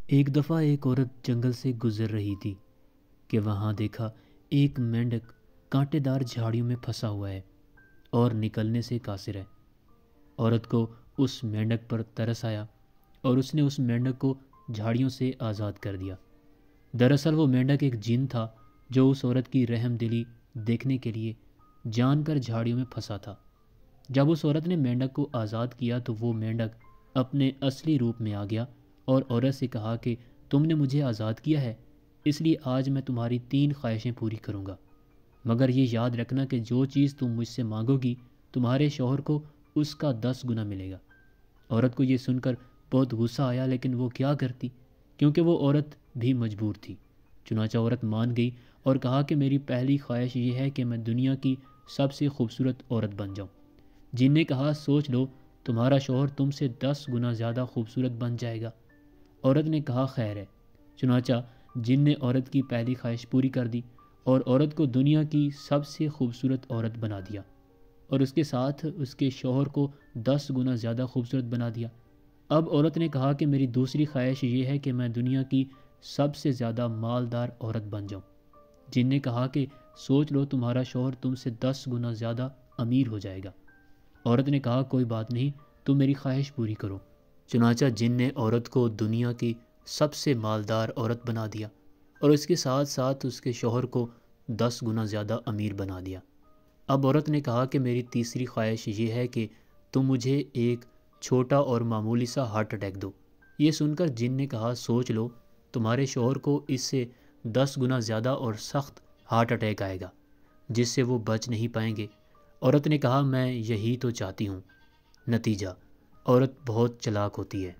ایک دفعہ ایک عورت جنگل سے گزر رہی تھی کہ وہاں دیکھا ایک مینڈک کانٹے دار جھاڑیوں میں پھنسا ہوا ہے اور نکلنے سے قاصر ہے۔ عورت کو اس مینڈک پر ترس آیا اور اس نے اس مینڈک کو جھاڑیوں سے آزاد کر دیا۔ دراصل وہ مینڈک ایک جن تھا جو اس عورت کی رحم دلی دیکھنے کے لیے جان کر جھاڑیوں میں پھنسا تھا۔ جب اس عورت نے مینڈک کو آزاد کیا تو وہ مینڈک اپنے اصلی روپ میں آ گیا اور عورت سے کہا کہ تم نے مجھے آزاد کیا ہے، اس لیے آج میں تمہاری 3 خواہشیں پوری کروں گا، مگر یہ یاد رکھنا کہ جو چیز تم مجھ سے مانگو گی تمہارے شوہر کو اس کا 10 گنا ملے گا۔ عورت کو یہ سن کر بہت غصہ آیا، لیکن وہ کیا کرتی کیونکہ وہ عورت بھی مجبور تھی۔ چنانچہ عورت مان گئی اور کہا کہ میری پہلی خواہش یہ ہے کہ میں دنیا کی سب سے خوبصورت عورت بن جاؤں۔ جن نے کہا سوچ لو، تمہارا شوہر تم سے 10 گنا زیادہ خوبصورت بن جائے گا۔ عورت نے کہا خیر ہے۔ چنانچہ جن نے عورت کی پہلی خواہش پوری کر دی اور عورت کو دنیا کی سب سے خوبصورت عورت بنا دیا، اور اس کے ساتھ اس کے شوہر کو 10 گنا زیادہ خوبصورت بنا دیا۔ اب عورت نے کہا کہ میری دوسری خواہش یہ ہے کہ میں دنیا کی سب سے زیادہ مالدار عورت بن جاؤں۔ جن نے کہا کہ سوچ لو، تمہارا شوہر تم سے 10 گنا زیادہ امیر ہو جائے گا۔ عورت نے کہا کوئی بات نہیں، تم میری خواہش پوری کرو۔ چنانچہ جن نے عورت کو دنیا کی سب سے مالدار عورت بنا دیا اور اس کے ساتھ ساتھ اس کے شوہر کو 10 گنا زیادہ امیر بنا دیا۔ اب عورت نے کہا کہ میری تیسری خواہش یہ ہے کہ تم مجھے ایک چھوٹا اور معمولی سا ہارٹ اٹیک دو۔ یہ سن کر جن نے کہا سوچ لو، تمہارے شوہر کو اس سے 10 گنا زیادہ اور سخت ہارٹ اٹیک آئے گا جس سے وہ بچ نہیں پائیں گے۔ عورت نے کہا میں یہی تو چاہتی ہوں۔ نتیجہ، عورت بہت چالاک ہوتی ہے۔